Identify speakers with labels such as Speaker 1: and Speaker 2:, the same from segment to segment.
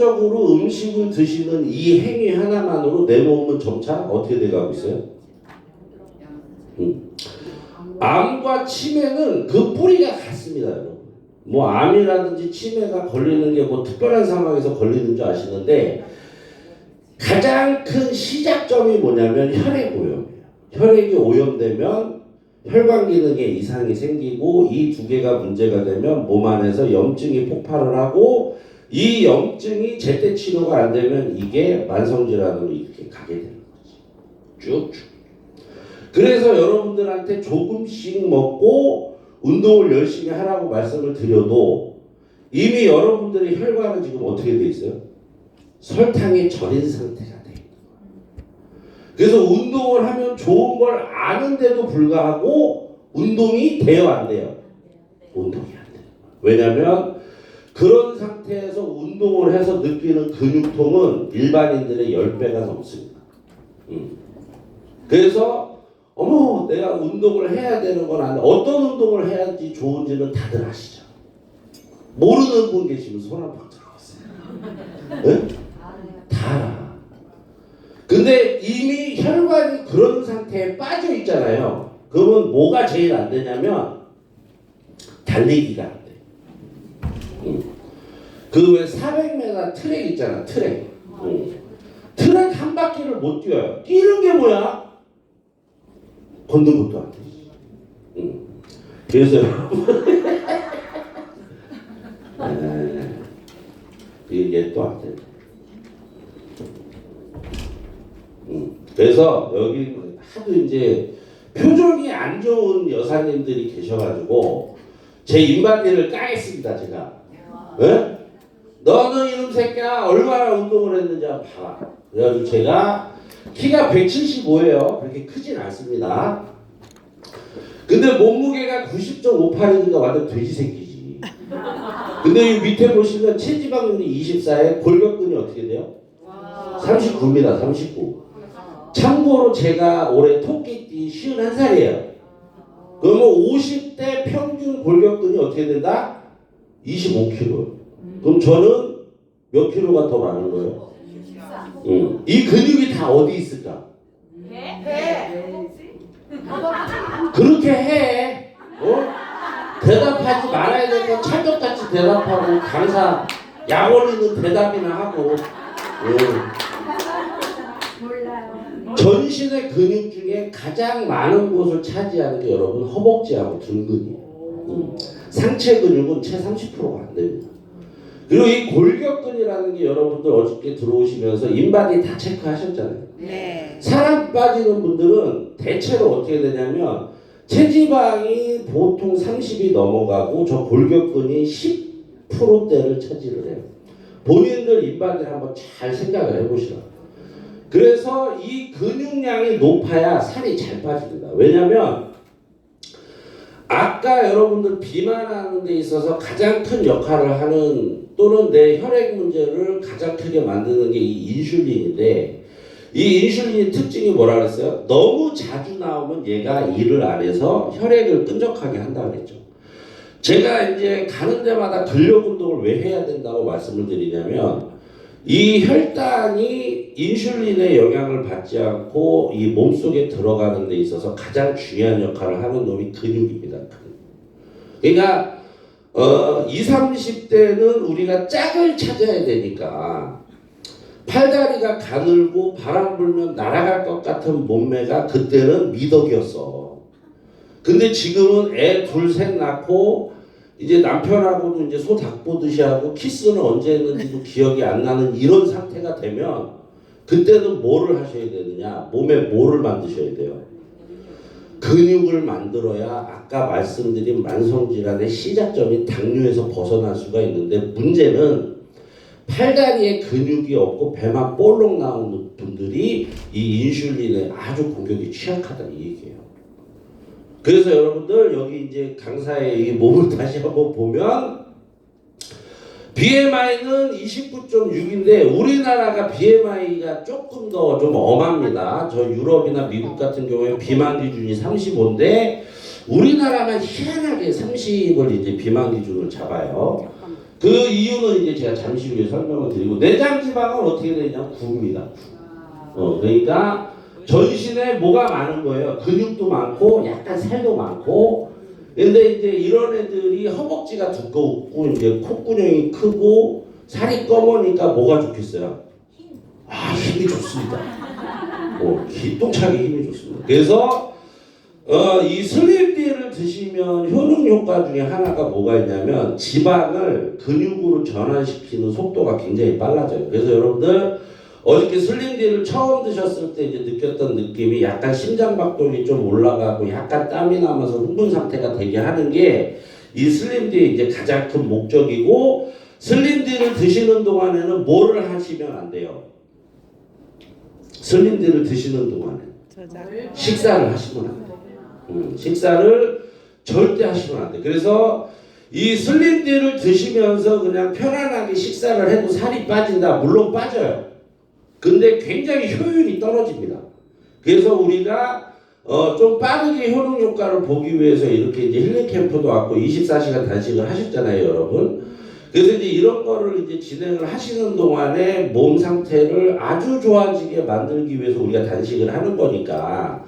Speaker 1: 적으로 음식을 드시는 이 행위 하나만으로 내 몸은 점차 어떻게 돼가고 있어요? 암과 치매는 그 뿌리가 같습니다, 여러분. 뭐 암이라든지 치매가 걸리는 게 뭐 특별한 상황에서 걸리는 줄 아시는데 가장 큰 시작점이 뭐냐면 혈액 오염이에요. 혈액이 오염되면 혈관 기능에 이상이 생기고 이 두 개가 문제가 되면 몸 안에서 염증이 폭발을 하고 이 염증이 제때 치료가 안 되면 이게 만성질환으로 이렇게 가게 되는 거지. 쭉쭉. 그래서 여러분들한테 조금씩 먹고 운동을 열심히 하라고 말씀을 드려도 이미 여러분들의 혈관은 지금 어떻게 돼 있어요? 설탕에 절인 상태가 돼. 그래서 운동을 하면 좋은 걸 아는데도 불구하고 운동이 돼요, 안 돼요? 운동이 안 돼요. 왜냐면 그런 상태에서 운동을 해서 느끼는 근육통은 일반인들의 10배가 넘습니다. 그래서 어머 내가 운동을 해야 되는 건 아닌데 어떤 운동을 해야지 좋은지는 다들 아시죠? 모르는 분 계시면 손 한번 들어보세요. 네? 다 알아. 근데 이미 혈관이 그런 상태에 빠져 있잖아요. 그러면 뭐가 제일 안 되냐면 달리기가 안 돼. 그 왜 400m 트랙 있잖아, 트랙. 트랙 한 바퀴를 못 뛰어요. 뛰는 게 뭐야? 걷는 것도 안 돼. 그래서 이게 또 안 돼. 그래서 여기 하도 이제 표정이 안 좋은 여사님들이 계셔가지고 제 인바디를 까겠습니다, 제가. 네? 너는 이놈 새끼야 얼마나 운동을 했는지 한번 봐라. 그래가지고 제가 키가 175예요. 그렇게 크진 않습니다. 근데 몸무게가 90.58이니까 완전 돼지 새끼지. 근데 이 밑에 보시면 체지방률이 24에 골격근이 어떻게 돼요? 39입니다. 39. 참고로 제가 올해 토끼띠 51살이에요. 그러면 50대 평균 골격근이 어떻게 된다? 25kg. 그럼 저는 몇 킬로가 더 많은 거예요? 이 근육이 다 어디 있을까? 그렇게 해. 대답하지 말아야 될 건 찰떡같이 대답하고 강사 약 올리는 대답이나 하고. 전신의 근육 중에 가장 많은 곳을 차지하는 게 여러분 허벅지하고 등근이에요. 상체 근육은 채 30%가 안 됩니다. 그리고 이 골격근이라는 게 여러분들 어저께 들어오시면서 인바디 다 체크하셨잖아요. 네. 살 빠지는 분들은 대체로 어떻게 되냐면 체지방이 보통 30이 넘어가고 저 골격근이 10%대를 차지를 해요. 본인들 인바디를 한번 잘 생각을 해보시라고. 그래서 이 근육량이 높아야 살이 잘 빠집니다. 왜냐면 아까 여러분들 비만하는 데 있어서 가장 큰 역할을 하는 또는 내 혈액 문제를 가장 크게 만드는 게 이 인슐린인데 이 인슐린의 특징이 뭐라 그랬어요? 너무 자주 나오면 얘가 일을 안 해서 혈액을 끈적하게 한다고 그랬죠. 제가 이제 가는 데마다 근력 운동을 왜 해야 된다고 말씀을 드리냐면 이 혈당이 인슐린의 영향을 받지 않고 이 몸속에 들어가는 데 있어서 가장 중요한 역할을 하는 놈이 근육입니다. 그러니까 20, 30대는 우리가 짝을 찾아야 되니까 팔다리가 가늘고 바람 불면 날아갈 것 같은 몸매가 그때는 미덕이었어. 근데 지금은 애 둘 셋 낳고 이제 남편하고도 이제 소 닭 보듯이 하고 키스는 언제 했는지도 기억이 안 나는 이런 상태가 되면 그때는 뭐를 하셔야 되느냐? 몸에 뭐를 만드셔야 돼요? 근육을 만들어야 아까 말씀드린 만성질환의 시작점인 당뇨에서 벗어날 수가 있는데 문제는 팔다리에 근육이 없고 배만 볼록 나오는 분들이 이 인슐린에 아주 공격이 취약하다는 얘기예요. 그래서 여러분들 여기 이제 강사의 이 몸을 다시 한번 보면 BMI는 29.6인데 우리나라가 BMI가 조금 더 좀 엄합니다. 저 유럽이나 미국 같은 경우에 비만 기준이 35인데 우리나라만 희한하게 30을 이제 비만 기준을 잡아요. 그 이유는 이제 제가 잠시 후에 설명을 드리고 내장 지방은 어떻게 되냐 구입니다. 그러니까 전신에 뭐가 많은 거예요. 근육도 많고 약간 살도 많고. 근데 이제 이런 애들이 허벅지가 두껍고 이제 콧구멍이 크고 살이 검으니까 뭐가 좋겠어요? 힘이 좋습니다. 기똥차게 힘이 좋습니다. 그래서 이 슬림티를 드시면 효능 효과 중에 하나가 뭐가 있냐면 지방을 근육으로 전환시키는 속도가 굉장히 빨라져요. 그래서 여러분들 어저께 슬림티를 처음 드셨을 때 이제 느꼈던 느낌이 약간 심장박동이 좀 올라가고 약간 땀이 나면서 흥분 상태가 되게 하는 게 이 슬림티의 이제 가장 큰 목적이고, 슬림티를 드시는 동안에는 뭐를 하시면 안 돼요? 슬림티를 드시는 동안에 식사를 하시면 안 돼요. 식사를 절대 하시면 안 돼요. 그래서 이 슬림티를 드시면서 그냥 편안하게 식사를 해도 살이 빠진다. 물론 빠져요. 근데 굉장히 효율이 떨어집니다. 그래서 우리가 좀 빠르게 효능 효과를 보기 위해서 이렇게 이제 힐링 캠프도 왔고 24시간 단식을 하셨잖아요, 여러분. 그래서 이제 이런 거를 이제 진행을 하시는 동안에 몸 상태를 아주 좋아지게 만들기 위해서 우리가 단식을 하는 거니까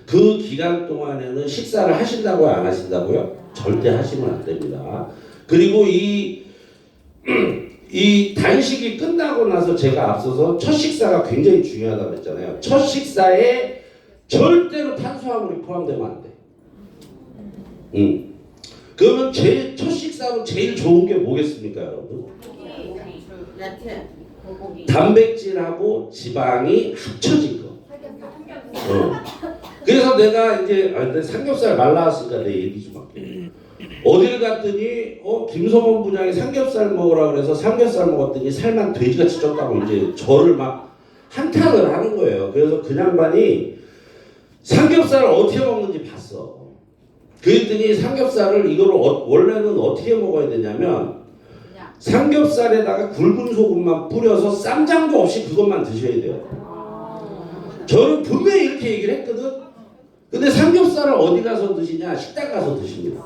Speaker 1: 그 기간 동안에는 식사를 하신다고요, 안 하신다고요? 절대 하시면 안 됩니다. 그리고 이 단식이 끝나고 나서 제가 앞서서 첫 식사가 굉장히 중요하다고 했잖아요. 첫 식사에 절대로 탄수화물이 포함되면 안 돼. 그러면 첫 식사로 제일 좋은 게 뭐겠습니까, 여러분?
Speaker 2: 야채,
Speaker 1: 단백질하고 지방이 합쳐진 거. 그래서 내가 이제 삼겹살 말라왔으니까 내 얘기 좀 할게. 어딜 갔더니 김성원 부장이 삼겹살 먹으라 그래서 삼겹살 먹었더니 살만 돼지같이 쪘다고 이제 저를 막 한탄을 하는 거예요. 그래서 그 양반이 삼겹살을 어떻게 먹는지 봤어. 그랬더니 삼겹살을 이거를 원래는 어떻게 먹어야 되냐면 삼겹살에다가 굵은 소금만 뿌려서 쌈장도 없이 그것만 드셔야 돼요. 저는 분명히 이렇게 얘기를 했거든. 근데 삼겹살을 어디 가서 드시냐? 식당 가서 드십니다.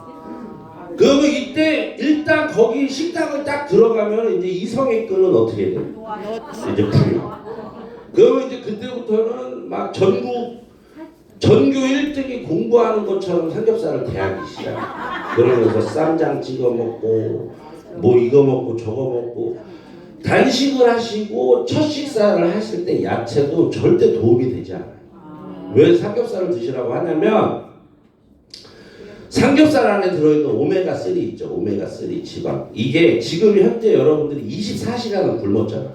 Speaker 1: 그러면 이때 일단 거기 식당을 딱 들어가면 이제 이성의 끈은 어떻게 돼? 이제 풀려. 그러면 이제 그때부터는 막 전교 1등이 공부하는 것처럼 삼겹살을 대하기 시작. 그러면서 쌈장 찍어 먹고 뭐 이거 먹고 저거 먹고. 단식을 하시고 첫 식사를 하실 때 야채도 절대 도움이 되지 않아요. 왜 삼겹살을 드시라고 하냐면 삼겹살 안에 들어있는 오메가3 있죠. 오메가3 지방. 이게 지금 현재 여러분들이 24시간을 굶었잖아.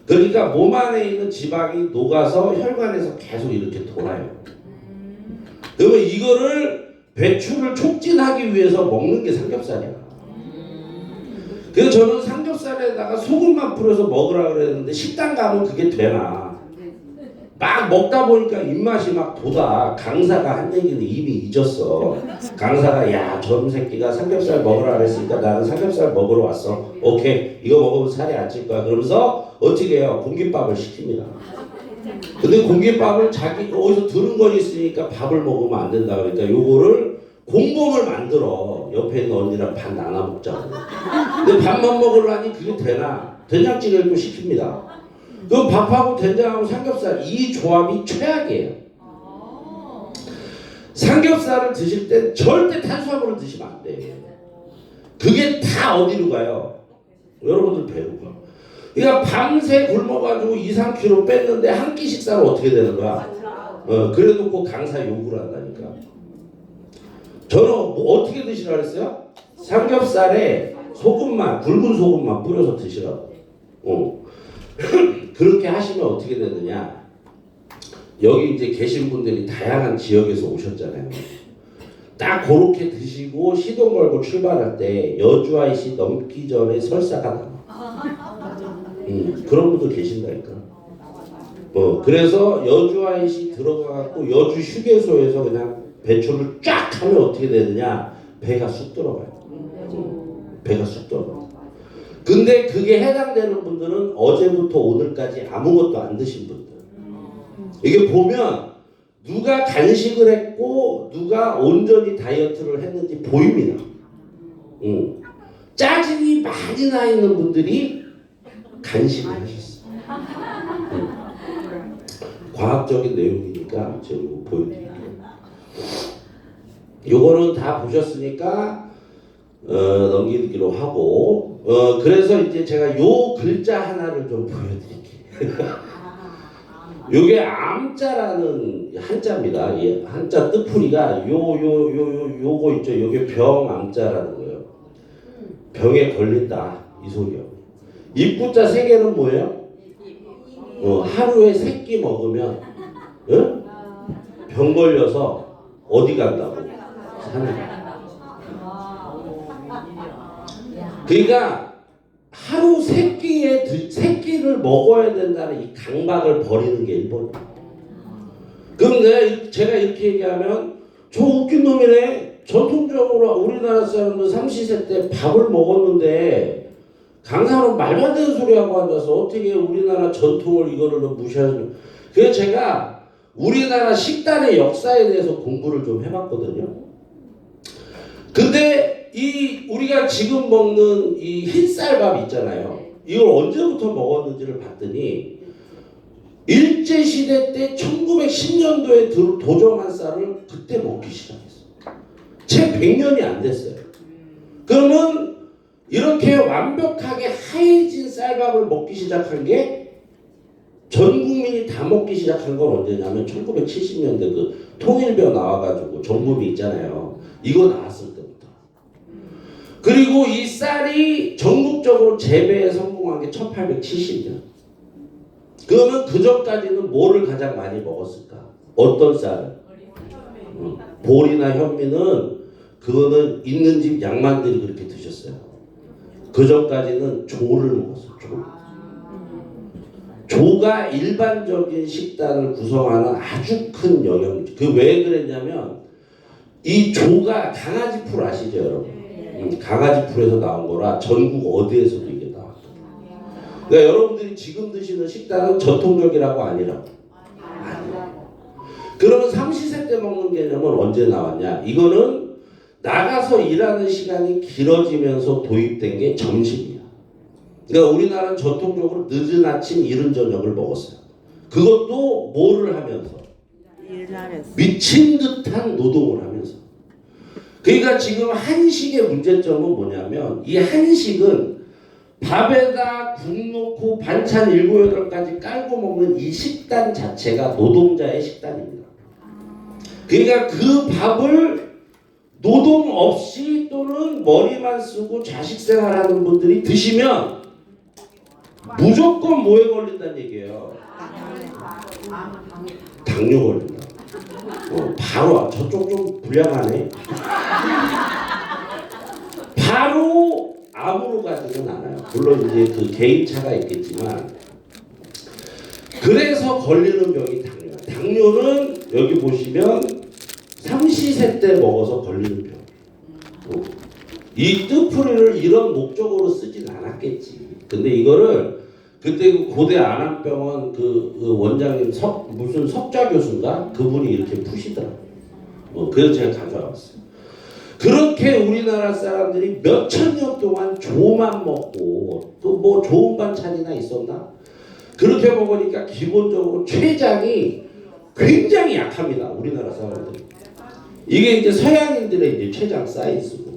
Speaker 1: 그러니까 몸 안에 있는 지방이 녹아서 혈관에서 계속 이렇게 돌아요. 그러면 이거를 배출을 촉진하기 위해서 먹는 게 삼겹살이야. 그래서 저는 삼겹살에다가 소금만 뿌려서 먹으라 그랬는데 식당 가면 그게 되나. 막 먹다 보니까 입맛이 막 돋아. 강사가 한 얘기는 이미 잊었어. 강사가 야, 전 새끼가 삼겹살 먹으라 그랬으니까 나는 삼겹살 먹으러 왔어. 오케이, 이거 먹으면 살이 안 찔 거야. 그러면서 어떻게 해요? 공깃밥을 시킵니다. 근데 공깃밥을 자기 어디서 들은 건 있으니까 밥을 먹으면 안 된다. 그러니까 요거를 공범을 만들어. 옆에 있는 언니랑 반 나눠 먹자고. 근데 밥만 먹으려니 그게 되나? 된장찌개를 또 시킵니다. 그럼 밥하고 된장하고 삼겹살 이 조합이 최악이에요. 삼겹살을 드실 때 절대 탄수화물을 드시면 안 돼요. 그게 다 어디로 가요? 여러분들 배로 가. 그러니까 밤새 굶어가지고 2-3kg 뺐는데 한 끼 식사를 어떻게 되는 거야? 그래놓고 강사 욕을 한다니까. 저는 뭐 어떻게 드시라 그랬어요? 삼겹살에 소금만, 굵은 소금만 뿌려서 드시라고. 그렇게 하시면 어떻게 되느냐? 여기 이제 계신 분들이 다양한 지역에서 오셨잖아요. 딱 그렇게 드시고 시동 걸고 출발할 때 여주 IC 넘기 전에 설사가 나. 그런 분들 계신다니까. 그래서 여주 IC 들어가갖고 여주 휴게소에서 그냥 배출을 쫙 하면 어떻게 되느냐? 배가 쑥 들어가요. 배가 쑥 들어가요. 근데 그게 해당되는 분들은 어제부터 오늘까지 아무것도 안 드신 분들. 이게 보면 누가 간식을 했고 누가 온전히 다이어트를 했는지 보입니다. 짜증이 많이 나 있는 분들이 간식을 하셨어요. 과학적인 내용이니까 제가 이거 보여드릴게요. 요거는 다 보셨으니까 넘기기로 하고 그래서 이제 제가 요 글자 하나를 좀 보여드릴게요. 요게 암자라는 한자입니다. 이 한자 뜻풀이가 요거 있죠. 요게 병암자라는 거예요. 병에 걸린다 이 소리요. 입구자 세 개는 뭐예요? 하루에 3끼 먹으면 병 걸려서 어디 간다고? 산에. 그러니까 하루 3끼를 먹어야 된다는 이 강박을 버리는 게 1번. 그럼 제가 이렇게 얘기하면 저 웃긴 놈이네. 전통적으로 우리나라 사람들 삼시세 때 밥을 먹었는데 강사는 말도 안 되는 소리하고 앉아서 어떻게 우리나라 전통을 이거를 무시하는. 그래서 제가 우리나라 식단의 역사에 대해서 공부를 좀 해봤거든요. 근데 우리가 지금 먹는 이 흰쌀밥 있잖아요. 이걸 언제부터 먹었는지를 봤더니 일제시대 때 1910년도에 도정한 쌀을 그때 먹기 시작했어요. 채 100년이 안 됐어요. 그러면 이렇게 완벽하게 하얘진 쌀밥을 먹기 시작한 게 전 국민이 다 먹기 시작한 건 언제냐면 1970년대 그 통일벼 나와가지고 전범이 있잖아요. 이거 나왔을 때부터. 그리고 이 쌀이 전국적으로 재배에 성공한 게 1870년. 그러면 그 전까지는 뭐를 가장 많이 먹었을까? 어떤 쌀? 보리나 현미는 그거는 있는 집 양반들이 그렇게 드셨어요. 그 전까지는 조를 먹었어요. 조가 일반적인 식단을 구성하는 아주 큰 영역이죠. 그 왜 그랬냐면 이 조가 강아지 풀 아시죠, 여러분? 강아지 풀에서 나온 거라 전국 어디에서도 이게 나왔거든요. 그러니까 여러분들이 지금 드시는 식단은 전통적이라고 아니라고. 그러면 삼시세 때 먹는 개념은 언제 나왔냐? 이거는 나가서 일하는 시간이 길어지면서 도입된 게 점심이야. 그러니까 우리나라는 전통적으로 늦은 아침, 이른 저녁을 먹었어요. 그것도 뭐를 하면서? 미친 듯한 노동을 하면서. 그러니까 지금 한식의 문제점은 뭐냐면 이 한식은 밥에다 국 넣고 반찬 7, 8가지 깔고 먹는 이 식단 자체가 노동자의 식단입니다. 그러니까 그 밥을 노동 없이 또는 머리만 쓰고 자식 생활하는 분들이 드시면 무조건 뭐에 걸린다는 얘기예요. 당뇨 걸린다. 바로 저쪽 좀 불량하네. 바로 암으로 가지는 않아요. 물론 이제 그 개인차가 있겠지만 그래서 걸리는 병이 당뇨야. 당뇨는 여기 보시면 삼시세 때 먹어서 걸리는 병. 이 뜻풀이를 이런 목적으로 쓰진 않았겠지. 근데 이거를 그때 그 고대 안암병원 그 원장님 무슨 석좌 교수인가 그분이 이렇게 푸시더라고요. 그래서 제가 가져왔어요. 그렇게 우리나라 사람들이 몇천 년 동안 조만 먹고 또 뭐 좋은 반찬이나 있었나? 그렇게 먹으니까 기본적으로 췌장이 굉장히 약합니다. 우리나라 사람들이. 이게 이제 서양인들의 이제 췌장 사이즈고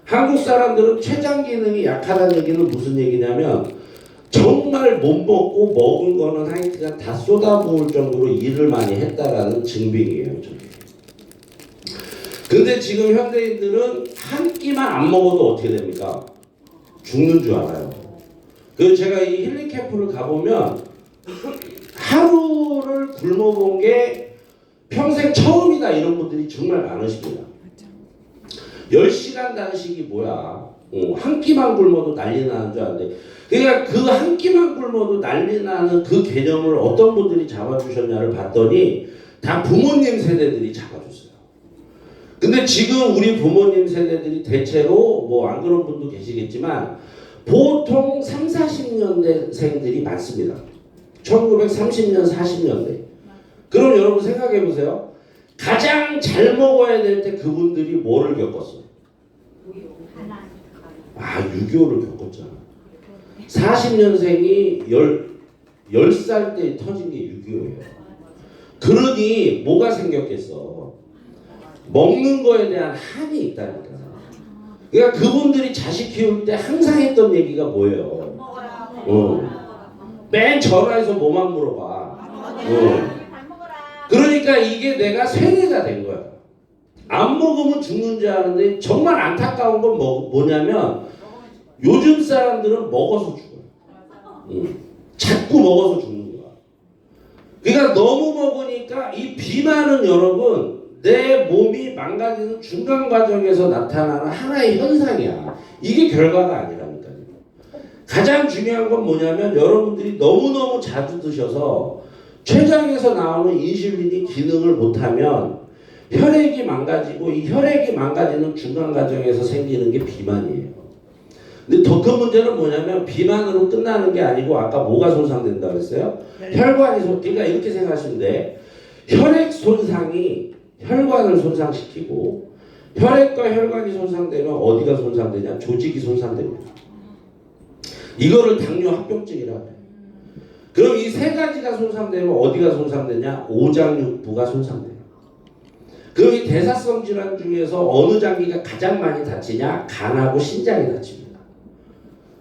Speaker 1: 한국 사람들은 췌장 기능이 약하다는 얘기는 무슨 얘기냐면 정말 못 먹고 먹은 거는 하여튼 다 쏟아부을 정도로 일을 많이 했다라는 증빙이에요. 저게. 근데 지금 현대인들은 한 끼만 안 먹어도 어떻게 됩니까? 죽는 줄 알아요. 그래서 제가 이 힐링 캠프를 가보면 하루를 굶어본 게 평생 처음이다 이런 분들이 정말 많으십니다. 10시간 단식이 뭐야? 한 끼만 굶어도 난리 나는 줄 아는데 그러니까 그 한 끼만 굶어도 난리 나는 그 개념을 어떤 분들이 잡아주셨냐를 봤더니 다 부모님 세대들이 잡아줬어요. 근데 지금 우리 부모님 세대들이 대체로 뭐 안 그런 분도 계시겠지만 보통 3, 40년대생들이 많습니다. 1930년, 40년대. 그럼 여러분 생각해 보세요. 가장 잘 먹어야 될 때 그분들이 뭐를 겪었어요? 아, 6.25를 겪었잖아. 40년생이 10살 때 터진 게 6.25예요. 그러니 뭐가 생겼겠어? 먹는 거에 대한 한이 있다니까. 그러니까 그분들이 자식 키울 때 항상 했던 얘기가 뭐예요? 맨 전화해서 뭐만 물어봐. 그러니까 이게 내가 세뇌가 된 거야. 안 먹으면 죽는 줄 아는데 정말 안타까운 건 뭐냐면 요즘 사람들은 먹어서 죽어요. 자꾸 먹어서 죽는 거야. 그러니까 너무 먹으니까 이 비만은 여러분 내 몸이 망가지는 중간 과정에서 나타나는 하나의 현상이야. 이게 결과가 아니라니까요. 가장 중요한 건 뭐냐면 여러분들이 너무너무 자주 드셔서 췌장에서 나오는 인슐린이 기능을 못하면 혈액이 망가지고 이 혈액이 망가지는 중간 과정에서 생기는 게 비만이에요. 근데 더 큰 문제는 뭐냐면 비만으로 끝나는 게 아니고 아까 뭐가 손상된다 그랬어요? 혈관이 그러니까 이렇게 생각하시면 돼. 혈액 손상이 혈관을 손상시키고 혈액과 혈관이 손상되면 어디가 손상되냐? 조직이 손상됩니다. 이거를 당뇨 합병증이라고 해요. 그럼 이 세 가지가 손상되면 어디가 손상되냐? 오장육부가 손상돼요. 그럼 이 대사성 질환 중에서 어느 장기가 가장 많이 다치냐? 간하고 신장이 다칩니다.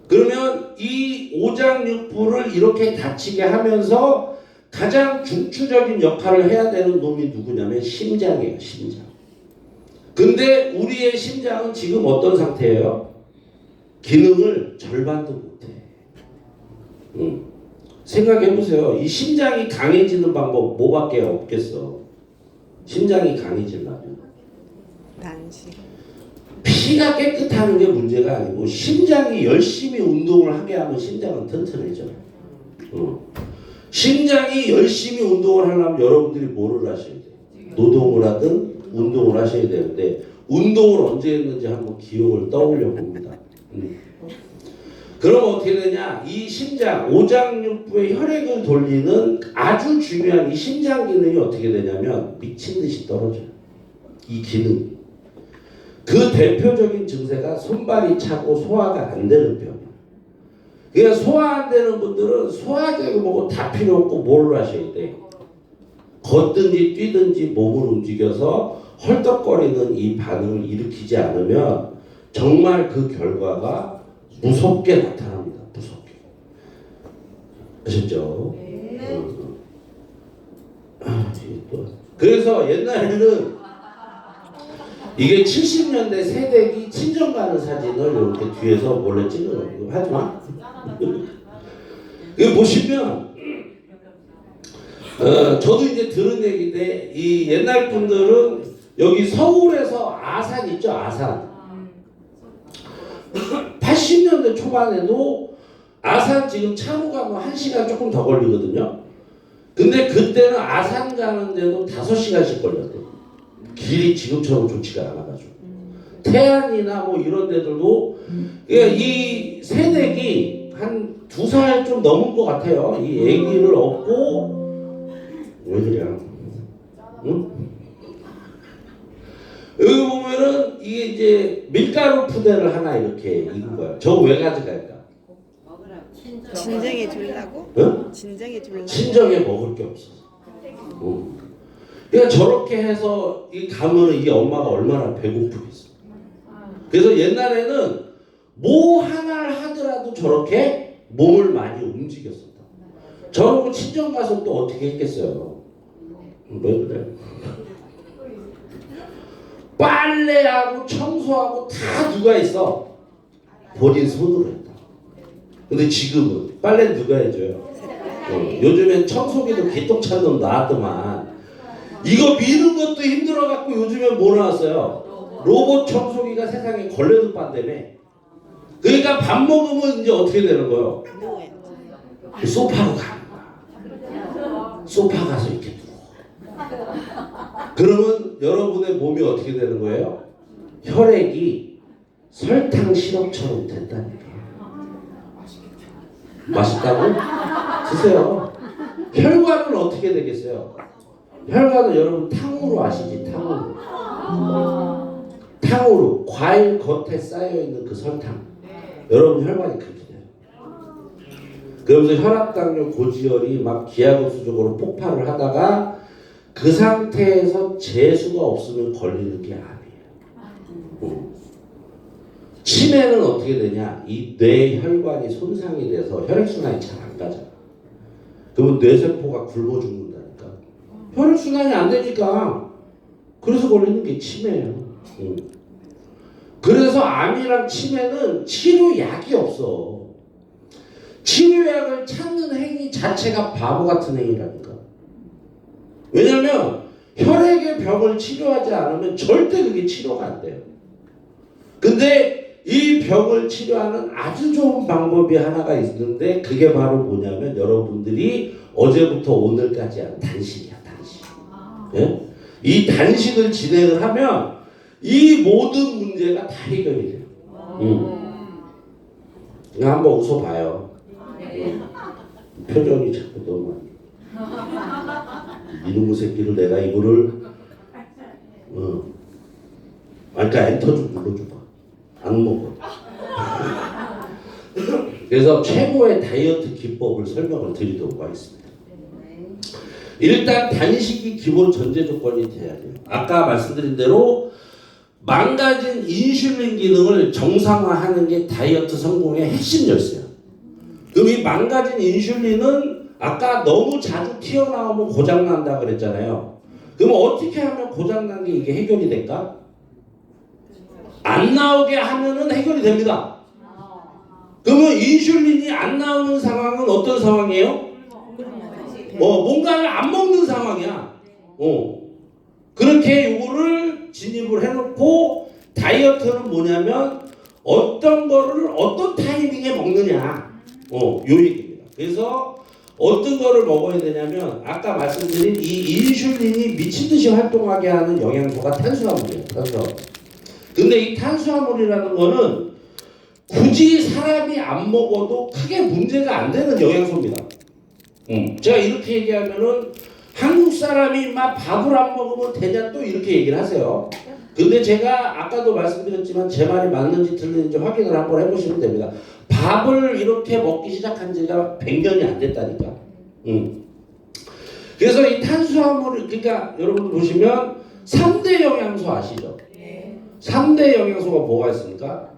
Speaker 1: 그러면 이 오장육부를 이렇게 다치게 하면서 가장 중추적인 역할을 해야 되는 놈이 누구냐면 심장이에요. 심장. 근데 우리의 심장은 지금 어떤 상태예요? 기능을 절반도 못해. 생각해보세요. 이 심장이 강해지는 방법 뭐밖에 없겠어. 심장이 강해지려면
Speaker 3: 단식.
Speaker 1: 피가 깨끗하는 게 문제가 아니고 심장이 열심히 운동을 하게 하면 심장은 튼튼해져요. 심장이 열심히 운동을 하려면 여러분들이 뭐를 하셔야 돼요? 노동을 하든 운동을 하셔야 되는데 운동을 언제 했는지 한번 기억을 떠올려 봅니다. 그럼 어떻게 되냐? 이 심장, 오장육부의 혈액을 돌리는 아주 중요한 이 심장 기능이 어떻게 되냐면 미친 듯이 떨어져요. 이 기능. 그 대표적인 증세가 손발이 차고 소화가 안 되는 병이에요. 그러니까 소화 안 되는 분들은 소화제고 뭐고 다 필요 없고 뭘 하셔야 돼? 걷든지 뛰든지 몸을 움직여서 헐떡거리는 이 반응을 일으키지 않으면 정말 그 결과가 무섭게 나타납니다. 무섭게. 아셨죠? 그래서 옛날에는 이게 70년대 새댁이 친정 가는 사진을 이렇게 뒤에서 몰래 찍어가지고 하지 마. 이거 보시면 저도 이제 들은 얘기인데 이 옛날 분들은 여기 서울에서 아산 있죠? 아산 80년대 초반에도 아산 지금 차로 가면 1시간 조금 더 걸리거든요. 근데 그때는 아산 가는데도 5시간씩 걸렸대요. 길이 지금처럼 좋지가 않아가지고 태안이나 뭐 이런 데들도 그러니까 이 새댁이 한 2살 좀 넘은 것 같아요. 이 아기를 업고 왜 그래? 응? 여기 보면은 이게 이제 밀가루 푸대를 하나 이렇게 익은 거야. 저거 왜 가져갈까?
Speaker 3: 진정해 주려고?
Speaker 1: 응?
Speaker 3: 진정해 주려고?
Speaker 1: 친정에 먹을 게 없어서. 그러니까 저렇게 해서 이 가면은 이 엄마가 얼마나 배고프겠어. 그래서 옛날에는 뭐 하나를 하더라도 저렇게 몸을 많이 움직였었다. 저러고 친정 가서 또 어떻게 했겠어요? 왜 그래? 빨래하고 청소하고 다 누가 했어? 본인 손으로 했다. 근데 지금은 빨래는 누가 해줘요? 요즘엔 청소기도 기똥찬 놈 나왔더만 이거 미는 것도 힘들어갖고 요즘에 뭐 나왔어요? 로봇 청소기가 세상에 걸레도 빤다며. 그러니까 밥 먹으면 이제 어떻게 되는 거예요? 소파로 가는 거야. 소파 가서 이렇게 누워. 그러면 여러분의 몸이 어떻게 되는 거예요? 혈액이 설탕 시럽처럼 된다니까. 맛있다고? 드세요. 혈관은 어떻게 되겠어요? 혈관은 여러분 탕후루 아시지? 탕후루. 탕후루 과일 겉에 쌓여있는 그 설탕. 여러분 혈관이 그렇게 돼요. 그러면서 혈압당뇨 고지혈이 막 기하급수적으로 폭발을 하다가 그 상태에서 재수가 없으면 걸리는 게 암이에요. 치매는 어떻게 되냐? 이 뇌 혈관이 손상이 돼서 혈액순환이 잘 안 가잖아. 그러면 뇌세포가 굶어 죽는다니까. 혈액순환이 안 되니까. 그래서 걸리는 게 치매예요. 그래서 암이랑 치매는 치료약이 없어. 치료약을 찾는 행위 자체가 바보 같은 행위라니까. 왜냐면 혈액의 병을 치료하지 않으면 절대 그게 치료가 안 돼요. 근데 이 병을 치료하는 아주 좋은 방법이 하나가 있는데 그게 바로 뭐냐면 여러분들이 어제부터 오늘까지 한 단식이야, 단식. 예? 이 단식을 진행을 하면 이 모든 문제가 다 해결이 돼요. 그냥 한번 웃어봐요. 표정이 자꾸 너무 이놈의 새끼를 내가 이거를 그러니까 엔터 좀 눌러줘봐. 안 먹어. 그래서 최고의 다이어트 기법을 설명을 드리도록 하겠습니다. 일단 단식이 기본 전제 조건이 돼야 돼요. 아까 말씀드린 대로 망가진 인슐린 기능을 정상화하는 게 다이어트 성공의 핵심 열쇠예요. 그럼 이 망가진 인슐린은 아까 너무 자주 튀어나오면 고장난다 그랬잖아요. 그럼 어떻게 하면 고장난 게 이게 해결이 될까? 안 나오게 하면은 해결이 됩니다. 그러면 인슐린이 안 나오는 상황은 어떤 상황이에요? 뭔가를 안 먹는 상황이야. 그렇게 요거를 진입을 해놓고 다이어트는 뭐냐면 어떤 거를 어떤 타이밍에 먹느냐. 요 얘기입니다. 그래서 어떤 거를 먹어야 되냐면 아까 말씀드린 이 인슐린이 미친 듯이 활동하게 하는 영양소가 탄수화물이에요. 탄수화물. 근데 이 탄수화물이라는 거는 굳이 사람이 안 먹어도 크게 문제가 안 되는 영양소입니다. 제가 이렇게 얘기하면은 한국 사람이 막 밥을 안 먹으면 되냐 또 이렇게 얘기를 하세요. 근데 제가 아까도 말씀드렸지만 제 말이 맞는지 틀리는지 확인을 한번 해보시면 됩니다. 밥을 이렇게 먹기 시작한 지가 100년이 안 됐다니까. 그래서 이 탄수화물을 그러니까 여러분 보시면 3대 영양소 아시죠? 3대 영양소가 뭐가 있습니까?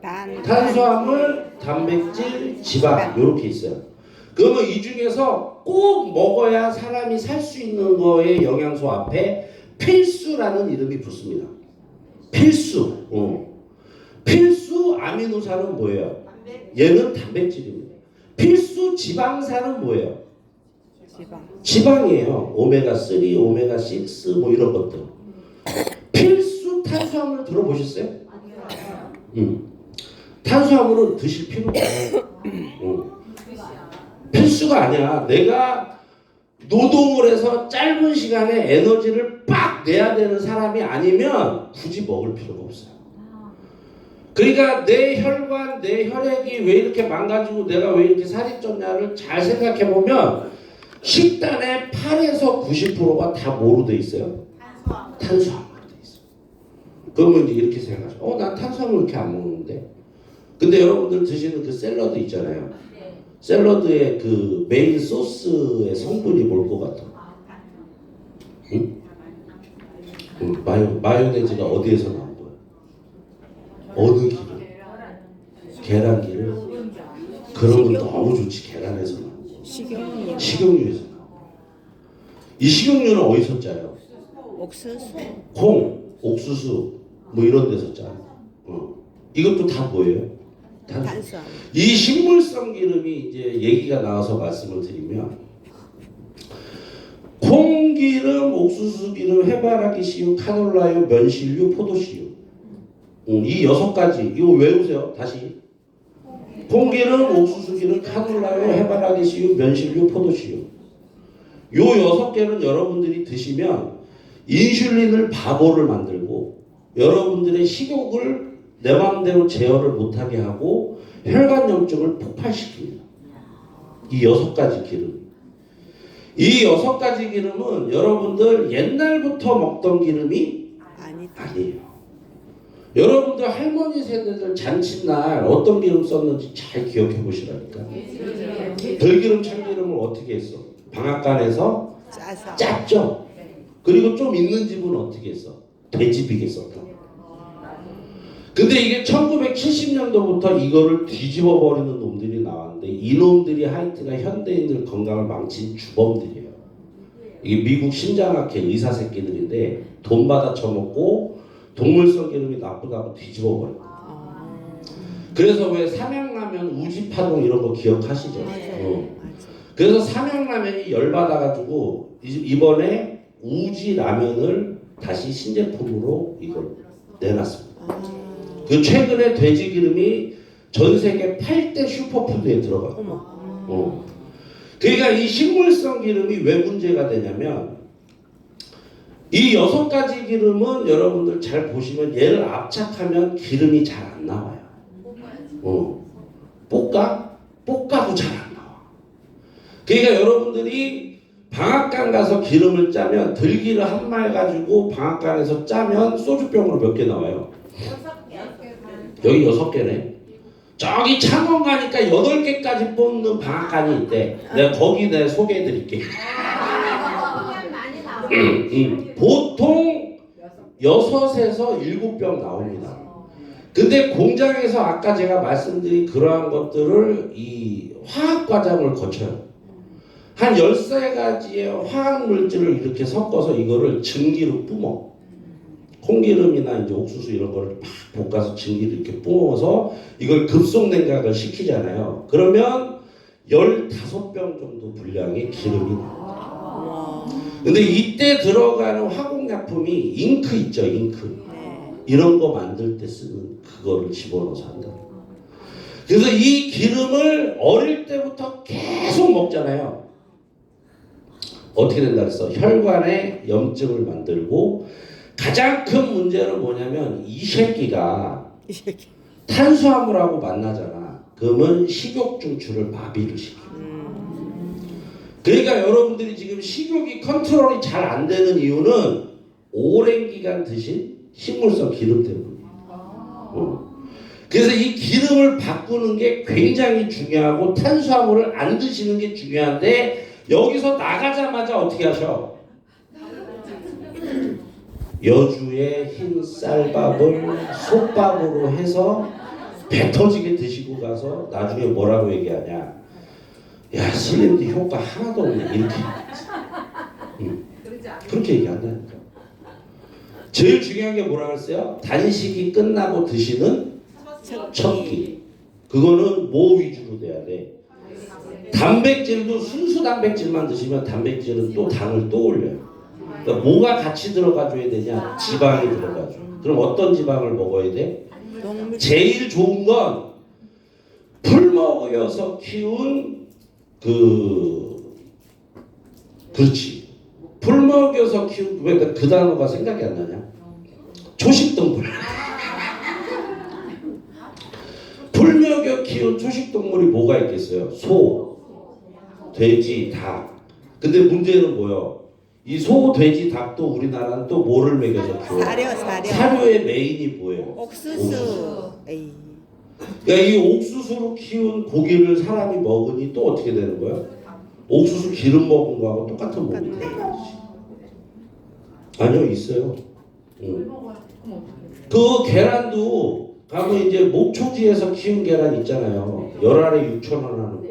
Speaker 1: 탄수화물, 단백질, 지방 이렇게 있어요. 그러면 이 중에서 꼭 먹어야 사람이 살 수 있는 거의 영양소 앞에 필수라는 이름이 붙습니다. 필수. 필수 아미노산은 뭐예요? 얘는 단백질입니다. 필수 지방산은 뭐예요? 지방이에요. 오메가3, 오메가6 뭐 이런 것들. 필수 탄수화물 들어보셨어요? 탄수화물은 드실 필요가 없어요. 필수가 아니야. 내가 노동을 해서 짧은 시간에 에너지를 빡 내야 되는 사람이 아니면 굳이 먹을 필요가 없어요. 그러니까 내 혈관, 내 혈액이 왜 이렇게 망가지고 내가 왜 이렇게 살이 쪘냐를 잘 생각해 보면 식단의 8에서 90%가 다 뭐로 돼 있어요? 탄수화물로 돼 있어요. 그러면 이제 이렇게 생각하죠. 난 탄수화물 이렇게 안 먹는데. 근데 여러분들 드시는 그 샐러드 있잖아요. 샐러드의 그 메인 소스의 성분이 뭘 것 같아? 응? 마요네즈가 어디에서 나온 거야? 어느 기름? 계란기름? 그러면 너무 좋지. 계란에서 나온 거. 식용유에서 나온 거. 이 식용유는 어디서 짜요?
Speaker 3: 옥수수.
Speaker 1: 콩, 옥수수 뭐 이런 데서 짜. 이것도 다 뭐예요?
Speaker 3: 탄수화물.
Speaker 1: 이 식물성 기름이 이제 얘기가 나와서 말씀을 드리면 콩기름, 옥수수기름, 해바라기 씨유, 카놀라유, 면실유, 포도씨유 이 6가지 이거 외우세요. 다시 콩기름, 옥수수기름, 카놀라유, 해바라기 씨유, 면실유, 포도씨유 요 6개는 여러분들이 드시면 인슐린을 바보를 만들고 여러분들의 식욕을 내 마음대로 제어를 못하게 하고 혈관염증을 폭발시킵니다. 이 6가지 기름. 이 6가지 기름은 여러분들 옛날부터 먹던 기름이 아니에요. 여러분들 할머니 세대들 잔칫날 어떤 기름 썼는지 잘 기억해 보시라니까. 들기름 참기름을 어떻게 했어? 방앗간에서
Speaker 3: 짜서.
Speaker 1: 짰죠. 그리고 좀 있는 집은 어떻게 했어? 돼지비계 썼다. 근데 이게 1970년도부터 이거를 뒤집어 버리는 놈들이 나왔는데 이 놈들이 하여튼가 현대인들 건강을 망친 주범들이에요. 이게 미국 심장학회 의사 새끼들인데 돈 받아 처먹고 동물성 기름이 나쁘다고 뒤집어 버려. 그래서 왜 삼양라면 우지파동 이런 거 기억하시죠? 그래서 삼양라면이 열받아가지고 이번에 우지라면을 다시 신제품으로 이걸 내놨습니다. 그 최근에 돼지 기름이 전 세계 8대 슈퍼푸드에 들어가요. 그러니까 이 식물성 기름이 왜 문제가 되냐면 이 6가지 기름은 여러분들 잘 보시면 얘를 압착하면 기름이 잘 안 나와요. 볶아도 잘 안 나와. 그러니까 여러분들이 방앗간 가서 기름을 짜면 들기를 한 말 가지고 방앗간에서 짜면 소주병으로 몇 개 나와요? 여기 6개네. 저기 창원 가니까 8개까지 뽑는 방앗간이 있대. 내가 거기 내가 소개해 드릴게. 보통 6에서 7병 나옵니다. 근데 공장에서 아까 제가 말씀드린 그러한 것들을 이 화학 과정을 거쳐요. 한 13가지의 화학 물질을 이렇게 섞어서 이거를 증기로 뿜어. 콩기름이나 이제 옥수수 이런 거를 막 볶아서 증기를 이렇게 뿜어서 이걸 급속 냉각을 시키잖아요. 그러면 15병 정도 분량의 기름이 나와요. 근데 이때 들어가는 화공약품이 잉크 있죠, 잉크. 이런 거 만들 때 쓰는 그거를 집어넣어서 한다. 그래서 이 기름을 어릴 때부터 계속 먹잖아요. 어떻게 된다 그랬어? 혈관에 염증을 만들고 가장 큰 문제는 뭐냐면 이 새끼가 탄수화물하고 만나잖아. 그러면 식욕 중추를 마비를 시켜. 그러니까 여러분들이 지금 식욕이 컨트롤이 잘 안 되는 이유는 오랜 기간 드신 식물성 기름 때문이에요. 그래서 이 기름을 바꾸는 게 굉장히 중요하고 탄수화물을 안 드시는 게 중요한데 여기서 나가자마자 어떻게 하셔? 여주의 흰 쌀밥을 솥밥으로 해서 배 터지게 드시고 가서 나중에 뭐라고 얘기하냐? 야, 슬림디 효과 하나도 없네. 이렇게. 그렇게 얘기한다니까. 제일 중요한 게 뭐라고 했어요? 단식이 끝나고 드시는 첫 끼. 그거는 뭐 위주로 돼야 돼? 단백질도 순수 단백질만 드시면 단백질은 또 당을 또 올려요. 그러니까 뭐가 같이 들어가줘야 되냐? 지방이 들어가줘. 그럼 어떤 지방을 먹어야 돼? 제일 좋은 건 풀 먹여서 키운 그렇지. 풀 먹여서 키운 왜 그 단어가 생각이 안 나냐? 초식동물. 풀 먹여 키운 초식동물이 뭐가 있겠어요? 소, 돼지, 닭. 근데 문제는 뭐예요? 이 소, 돼지, 닭도 우리나라는 또 뭐를 먹여서 키워요?
Speaker 3: 사료.
Speaker 1: 사료의 메인이 뭐예요?
Speaker 3: 옥수수. 에이.
Speaker 1: 그러니까 이 옥수수로 키운 고기를 사람이 먹으니 또 어떻게 되는 거야? 옥수수 기름 먹은 거하고 똑같은 몸이 되는 거지. 아니요, 있어요. 그 계란도 가면 이제 목초지에서 키운 계란 있잖아요. 열알에 6,000원 하는 거.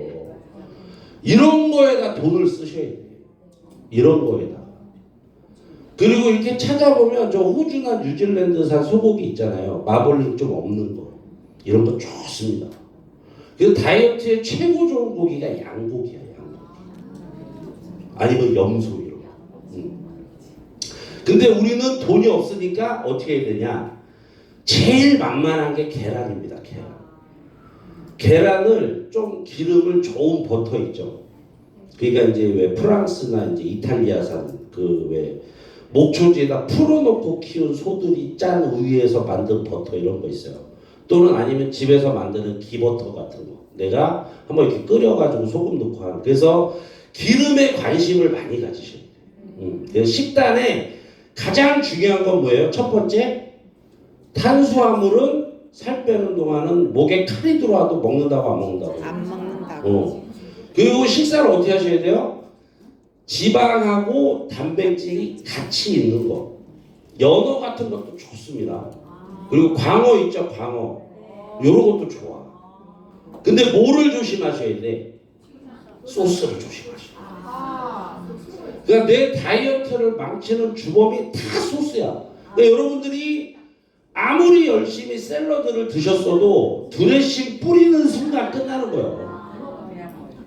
Speaker 1: 이런 거에다 돈을 쓰셔야 돼요. 이런 거에다. 그리고 이렇게 찾아보면 저 호주나 뉴질랜드산 소고기 있잖아요. 마블링 좀 없는 거. 이런 거 좋습니다. 그래서 다이어트에 최고 좋은 고기가 양고기야, 양고기. 아니면 염소 이런 거. 근데 우리는 돈이 없으니까 어떻게 해야 되냐? 제일 만만한 게 계란입니다, 계란. 계란을 좀 기름을 좋은 버터 있죠. 그러니까 이제 왜 프랑스나 이제 이탈리아산 그 왜 목초지에다 풀어놓고 키운 소들이 짠 우유에서 만든 버터 이런 거 있어요. 또는 아니면 집에서 만드는 기버터 같은 거. 내가 한번 이렇게 끓여가지고 소금 넣고 하는. 그래서 기름에 관심을 많이 가지셔야 돼요. 그래서 식단에 가장 중요한 건 뭐예요? 첫 번째, 탄수화물은 살 빼는 동안은 목에 칼이 들어와도 먹는다고 안 먹는다고.
Speaker 3: 안 먹는다고.
Speaker 1: 그리고 식사를 어떻게 하셔야 돼요? 지방하고 단백질이 같이 있는 거. 연어 같은 것도 좋습니다. 그리고 광어 있죠, 광어. 요런 것도 좋아. 근데 뭐를 조심하셔야 돼? 소스를 조심하셔야 돼. 그러니까 내 다이어트를 망치는 주범이 다 소스야. 그러니까 여러분들이 아무리 열심히 샐러드를 드셨어도 드레싱 뿌리는 순간 끝나는 거예요.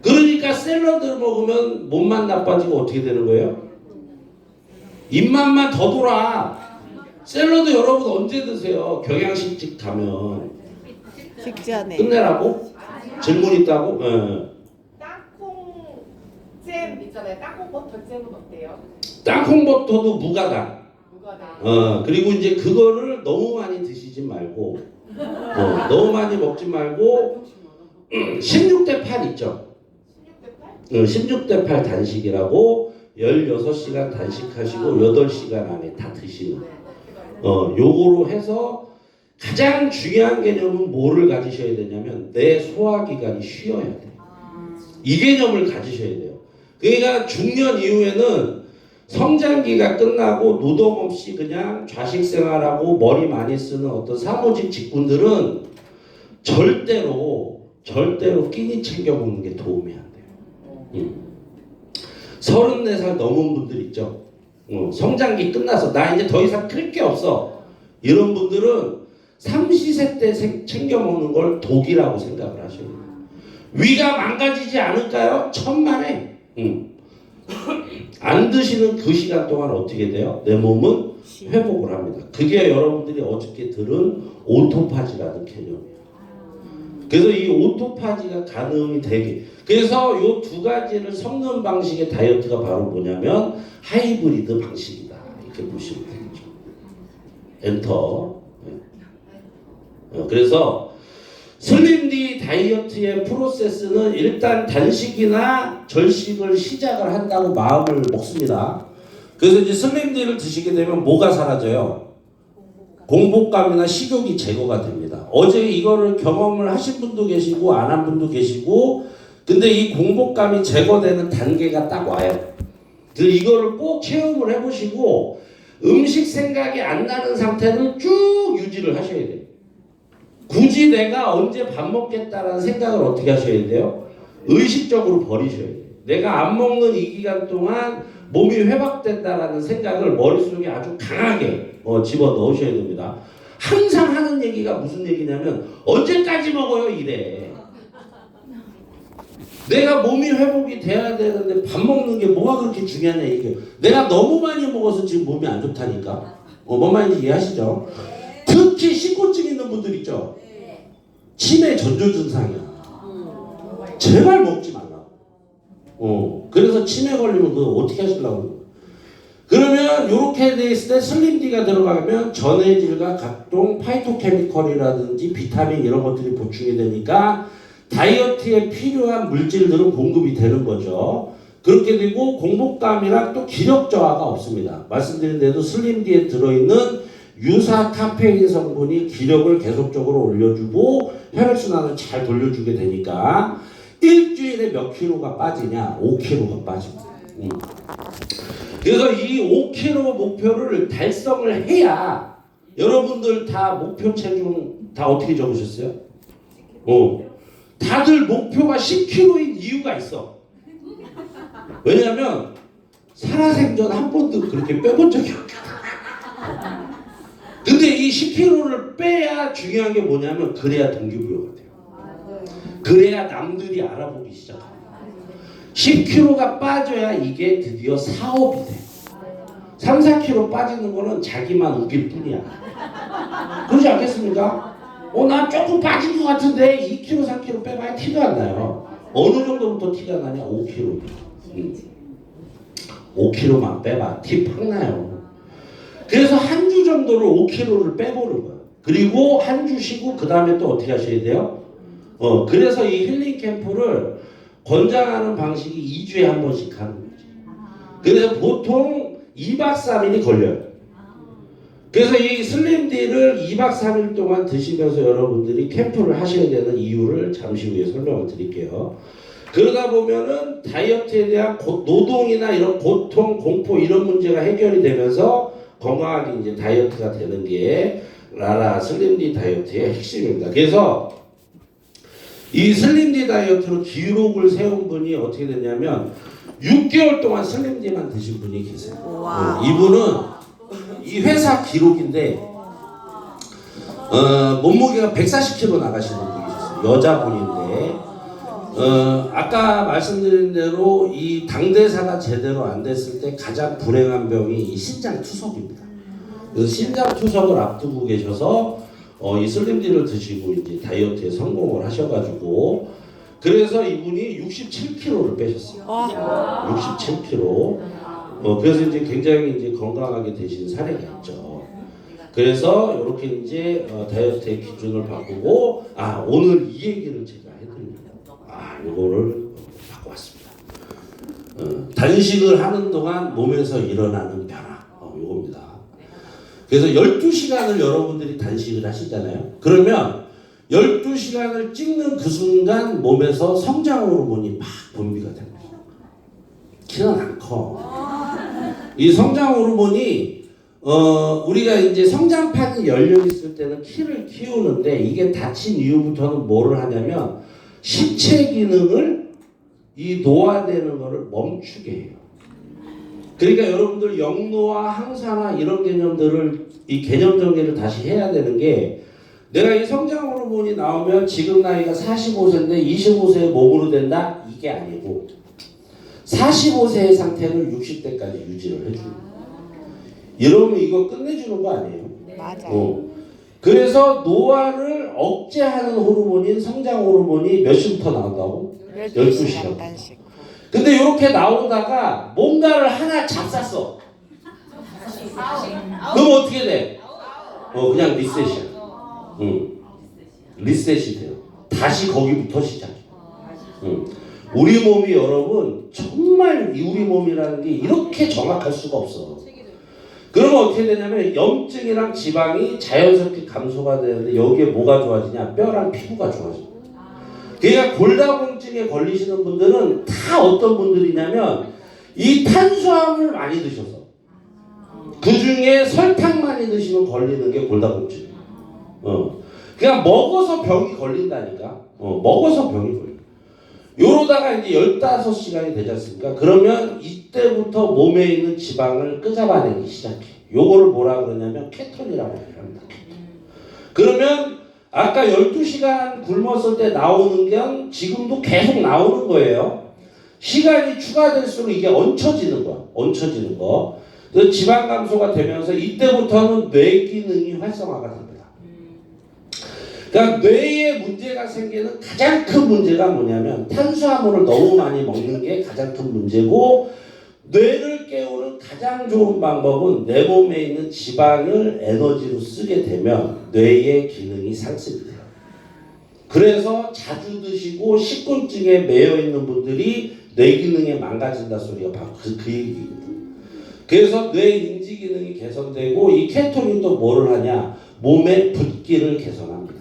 Speaker 1: 그러니까 샐러드를 먹으면 몸만 나빠지고 어떻게 되는 거예요? 입맛만 더 돌아. 샐러드 여러분 언제 드세요? 경양식집 가면.
Speaker 3: 식전에.
Speaker 1: 끝내라고? 질문 있다고?
Speaker 4: 땅콩 잼 있잖아요. 땅콩 버터 잼은 어때요?
Speaker 1: 땅콩버터도 무가당.
Speaker 4: 무가당.
Speaker 1: 그리고 이제 그거를 너무 많이 드시지 말고, 너무 많이 먹지 말고, 16대 8 있죠?
Speaker 4: 16대 8?
Speaker 1: 16대 8 단식이라고 16시간 단식하시고 8시간 안에 다 드시는. 요거로 해서 가장 중요한 개념은 뭐를 가지셔야 되냐면 내 소화기관이 쉬어야 돼. 이 개념을 가지셔야 돼요. 그러니까 중년 이후에는 성장기가 끝나고 노동 없이 그냥 좌식 생활하고 머리 많이 쓰는 어떤 사무직 직군들은 절대로 끼니 챙겨 먹는 게 도움이 안 돼요. 34살 넘은 분들 있죠. 성장기 끝나서 나 이제 더 이상 클 게 없어. 이런 분들은 삼시세 때 챙겨 먹는 걸 독이라고 생각을 하셔야 돼요. 위가 망가지지 않을까요? 천만에. 안 드시는 그 시간 동안 어떻게 돼요? 내 몸은 회복을 합니다. 그게 여러분들이 어저께 들은 오토파지라는 개념이에요. 그래서 이 오토파지가 가능이 되게. 그래서 이 두 가지를 섞는 방식의 다이어트가 바로 뭐냐면 하이브리드 방식이다. 이렇게 보시면 되겠죠. 엔터. 그래서 슬림디 다이어트의 프로세스는 일단 단식이나 절식을 시작을 한다고 마음을 먹습니다. 그래서 이제 슬림디를 드시게 되면 뭐가 사라져요? 공복감이나 식욕이 제거가 됩니다. 어제 이거를 경험을 하신 분도 계시고 안 한 분도 계시고, 근데 이 공복감이 제거되는 단계가 딱 와요. 그래서 이거를 꼭 체험을 해보시고 음식 생각이 안 나는 상태를 쭉 유지를 하셔야 돼요. 굳이 내가 언제 밥 먹겠다라는 생각을 어떻게 하셔야 돼요? 의식적으로 버리셔야 돼요. 내가 안 먹는 이 기간 동안 몸이 회복된다라는 생각을 머릿속에 아주 강하게 집어 넣으셔야 됩니다. 항상 하는 얘기가 무슨 얘기냐면 언제까지 먹어요 이래. 내가 몸이 회복이 돼야 되는데 밥 먹는 게 뭐가 그렇게 중요하냐 이게. 내가 너무 많이 먹어서 지금 몸이 안 좋다니까. 뭔 말인지 이해하시죠? 특히 식곤증 있는 분들 있죠. 치매 전조 증상이야. 제발 먹지 말라고. 그래서 치매 걸리면 그거 어떻게 하시려고. 그러면 이렇게 돼 있을 때 슬림디가 들어가면 전해질과 각종 파이토케미컬이라든지 비타민 이런 것들이 보충이 되니까 다이어트에 필요한 물질들은 공급이 되는 거죠. 그렇게 되고 공복감이랑 또 기력 저하가 없습니다. 말씀드린 대로 슬림디에 들어있는 유사 카페인 성분이 기력을 계속적으로 올려주고 혈액순환을 잘 돌려주게 되니까 일주일에 몇 킬로가 빠지냐? 5킬로가 빠집니다. 그래서 이 5킬로 목표를 달성을 해야 여러분들 다 목표 체중 다 어떻게 적으셨어요? 다들 목표가 10킬로인 이유가 있어. 왜냐하면 살아생전 한 번도 그렇게 빼본 적이 없거든. 근데 이 10kg를 빼야 중요한 게 뭐냐면 그래야 동기부여가 돼요. 그래야 남들이 알아보기 시작합니다. 10kg가 빠져야 이게 드디어 사업이 돼. 3, 4kg 빠지는 거는 자기만 웃길 뿐이야. 그렇지 않겠습니까? 나 조금 빠진 것 같은데 2kg, 3kg 빼봐야 티가 안 나요. 어느 정도부터 티가 나냐? 5kg. 5kg만 빼봐. 티 팍 나요. 그래서 한 주 정도를 5kg를 빼보는 거예요. 그리고 한 주 쉬고 그 다음에 또 어떻게 하셔야 돼요? 그래서 이 힐링 캠프를 권장하는 방식이 2주에 한 번씩 하는 거지. 그래서 보통 2박 3일이 걸려요. 그래서 이 슬림디를 2박 3일 동안 드시면서 여러분들이 캠프를 하셔야 되는 이유를 잠시 후에 설명을 드릴게요. 그러다 보면은 다이어트에 대한 노동이나 이런 고통, 공포 이런 문제가 해결이 되면서 건강하게 이제 다이어트가 되는 게 라라 슬림디 다이어트의 핵심입니다. 그래서 이 슬림디 다이어트로 기록을 세운 분이 어떻게 됐냐면 6개월 동안 슬림디만 드신 분이 계세요. 이분은 이 회사 기록인데 몸무게가 140kg 나가시는 분이 있었어요. 여자분인데 아까 말씀드린 대로 이 당대사가 제대로 안 됐을 때 가장 불행한 병이 이 신장투석입니다. 그래서 신장투석을 앞두고 계셔서 이 슬림디를 드시고 이제 다이어트에 성공을 하셔가지고 그래서 이분이 67kg를 빼셨어요. 67kg. 그래서 이제 굉장히 이제 건강하게 되신 사례가 있죠. 그래서 이렇게 이제 다이어트의 기준을 바꾸고 오늘 이 얘기를 제가 해드립니다. 이거를 바꿔왔습니다. 단식을 하는 동안 몸에서 일어나는 변화. 이겁니다. 그래서 12시간을 여러분들이 단식을 하시잖아요. 그러면 12시간을 찍는 그 순간 몸에서 성장 호르몬이 막 분비가 됩니다. 키는 안 커. 이 성장 호르몬이 우리가 이제 성장판이 열려 있을 때는 키를 키우는데 이게 닫힌 이후부터는 뭐를 하냐면 신체 기능을 이 노화되는 거를 멈추게 해요. 그러니까 여러분들 영노화, 항산화 이런 개념들을 이 개념 정리를 다시 해야 되는 게 내가 이 성장 호르몬이 나오면 지금 나이가 45세인데 25세에 몸으로 된다? 이게 아니고 45세의 상태를 60대까지 유지를 해줍니다. 이러면 이거 끝내주는 거 아니에요?
Speaker 3: 맞아요.
Speaker 1: 그래서 노화를 억제하는 호르몬인 성장 호르몬이 몇 시부터 나온다고? 12시간.
Speaker 3: 단식.
Speaker 1: 근데 이렇게 나오다가 뭔가를 하나 잡쌌어. 그럼 어떻게 돼? 그냥 리셋이야. 리셋이 돼요. 다시 거기부터 시작해. 우리 몸이 여러분 정말 우리 몸이라는 게 이렇게 정확할 수가 없어. 그러면 어떻게 되냐면 염증이랑 지방이 자연스럽게 감소가 되는데 여기에 뭐가 좋아지냐? 뼈랑 피부가 좋아져. 그러니까 골다공증에 걸리시는 분들은 다 어떤 분들이냐면 이 탄수화물 많이 드셔서 그 중에 설탕 많이 드시면 걸리는 게 골다공증이에요. 그냥 먹어서 병이 걸린다니까. 먹어서 병이 걸려. 요러다가 이제 15시간이 되지 않습니까? 그러면 이때부터 몸에 있는 지방을 끄잡아내기 시작해. 요거를 뭐라 그러냐면 케톤이라고 합니다. 그러면 아까 12시간 굶었을 때 나오는 게 지금도 계속 나오는 거예요. 시간이 추가될수록 이게 얹혀지는 거야. 얹혀지는 거. 그래서 지방 감소가 되면서 이때부터는 뇌 기능이 활성화가 됩니다. 그러니까 뇌에 문제가 생기는 가장 큰 문제가 뭐냐면 탄수화물을 너무 많이 먹는 게 가장 큰 문제고 뇌를 깨우는 가장 좋은 방법은 내 몸에 있는 지방을 에너지로 쓰게 되면 뇌의 기능이 상승이 돼요. 그래서 자주 드시고 식곤증에 매여 있는 분들이 뇌 기능이 망가진다 소리가 바로 그 얘기입니다. 그래서 뇌 인지 기능이 개선되고 이 케토닌도 뭐를 하냐? 몸의 붓기를 개선합니다.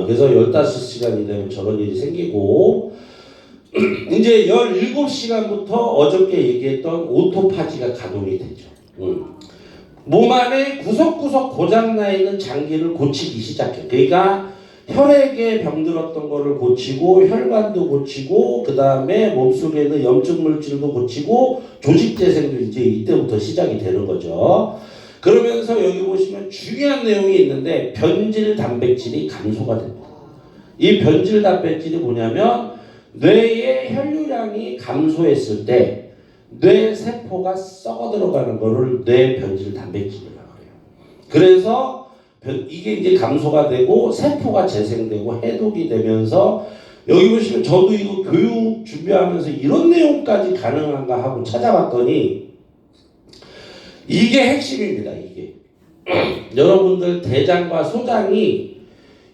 Speaker 1: 그래서 15시간이 되면 저런 일이 생기고 이제 17시간부터 어저께 얘기했던 오토파지가 가동이 되죠. 몸 안에 구석구석 고장나 있는 장기를 고치기 시작해. 그러니까 혈액에 병들었던 거를 고치고 혈관도 고치고 그 다음에 몸속에 있는 염증 물질도 고치고 조직 재생도 이제 이때부터 시작이 되는 거죠. 그러면서 여기 보시면 중요한 내용이 있는데 변질 단백질이 감소가 됩니다. 이 변질 단백질이 뭐냐면 뇌의 혈류량이 감소했을 때 뇌 세포가 썩어 들어가는 거를 뇌 변질 단백질이라고 해요. 그래서 이게 이제 감소가 되고 세포가 재생되고 해독이 되면서 여기 보시면 저도 이거 교육 준비하면서 이런 내용까지 가능한가 하고 찾아봤더니 이게 핵심입니다. 이게 여러분들 대장과 소장이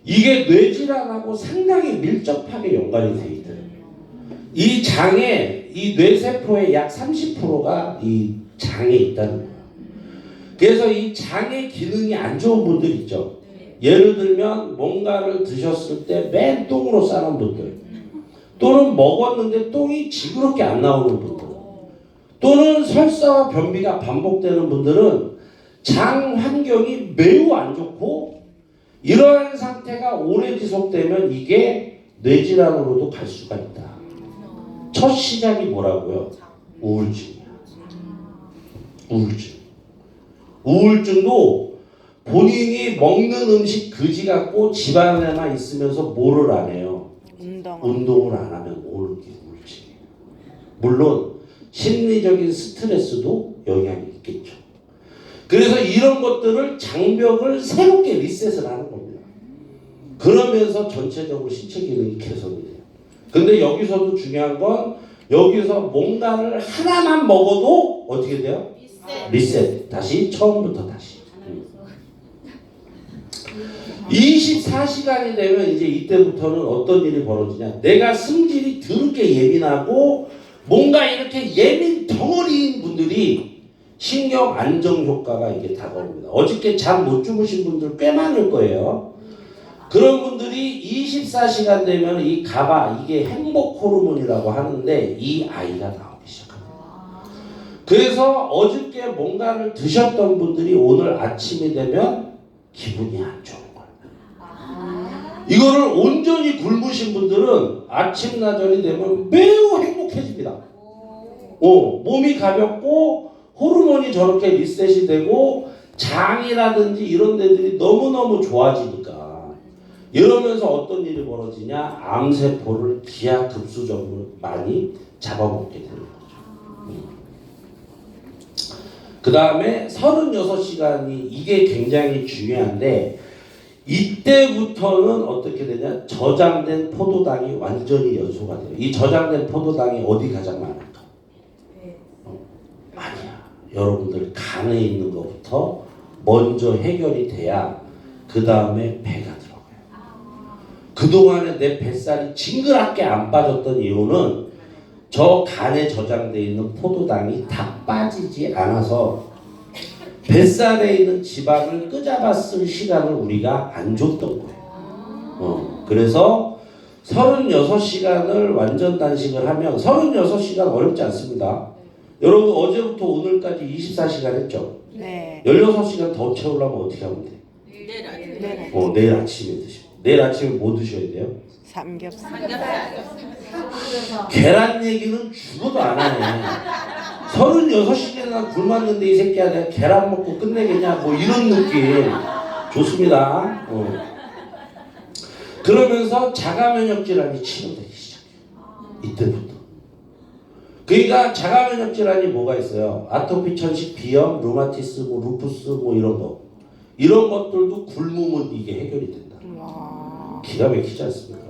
Speaker 1: 이게 뇌질환하고 상당히 밀접하게 연관이 돼 있더라고요. 이 장에 이 뇌세포의 약 30%가 이 장에 있다는 거예요. 그래서 이 장의 기능이 안 좋은 분들 있죠. 예를 들면 뭔가를 드셨을 때 맨 똥으로 싸는 분들, 또는 먹었는데 똥이 징그럽게 안 나오는 분들, 또는 설사와 변비가 반복되는 분들은 장 환경이 매우 안 좋고, 이러한 상태가 오래 지속되면 이게 뇌질환으로도 갈 수가 있다. 첫 시작이 뭐라고요? 우울증이야. 우울증. 우울증도 본인이 먹는 음식 그지 같고 집안에만 있으면서 뭐를 안 해요? 운동을 안 하면 오는 게 우울증이에요. 물론 심리적인 스트레스도 영향이 있겠죠. 그래서 이런 것들을 장벽을 새롭게 리셋을 하는 겁니다. 그러면서 전체적으로 신체 기능이 개선이 돼요. 근데 여기서도 중요한 건 여기서 뭔가를 하나만 먹어도 어떻게 돼요? 리셋. 다시 처음부터 다시. 24시간이 되면 이제 이때부터는 어떤 일이 벌어지냐. 내가 승질이 더럽게 예민하고 뭔가 이렇게 예민 덩어리인 분들이 신경 안정 효과가 이게 다가옵니다. 어저께 잠 못 주무신 분들 꽤 많을 거예요. 그런 분들이 24시간 되면 이 가바, 이게 행복 호르몬이라고 하는데 이 아이가 나오기 시작합니다. 그래서 어저께 뭔가를 드셨던 분들이 오늘 아침이 되면 기분이 안 좋은 거예요. 이거를 온전히 굶으신 분들은 아침 나절이 되면 매우 행복해집니다. 몸이 가볍고 호르몬이 저렇게 리셋이 되고 장이라든지 이런 데들이 너무너무 좋아지니까, 이러면서 어떤 일이 벌어지냐, 암세포를 기하급수적으로 많이 잡아먹게 되는 거죠. 그 다음에 36시간이 이게 굉장히 중요한데, 이때부터는 어떻게 되냐, 저장된 포도당이 완전히 연소가 돼요. 이 저장된 포도당이 어디 가장 많을까? 아니야. 여러분들 간에 있는 것부터 먼저 해결이 돼야 그 다음에 배가 들어가요. 그동안에 내 뱃살이 징그럽게 안 빠졌던 이유는 저 간에 저장되어 있는 포도당이 다 빠지지 않아서 뱃살에 있는 지방을 끄잡았을 시간을 우리가 안 줬던 거예요. 그래서 36시간을 완전 단식을 하면, 36시간 어렵지 않습니다. 여러분 어제부터 오늘까지 24시간 했죠?
Speaker 3: 네.
Speaker 1: 16시간 더 채우려면 어떻게 하면 돼? 내일 아침에 드시고. 내일 아침에 뭐 드셔야 돼요?
Speaker 3: 삼겹살.
Speaker 1: 계란 얘기는 죽어도 안 하네. 36시간이나 굶었는데 이 새끼야 내가 계란 먹고 끝내겠냐, 뭐 이런 느낌. 좋습니다. 그러면서 자가면역 질환이 치료되기 시작해요. 이때부터. 그러니까 자가면역 질환이 뭐가 있어요? 아토피, 천식, 비염, 루마티스, 뭐 루푸스, 뭐 이런 거. 이런 것들도 굶으면 이게 해결이 된다. 기가 막히지 않습니까?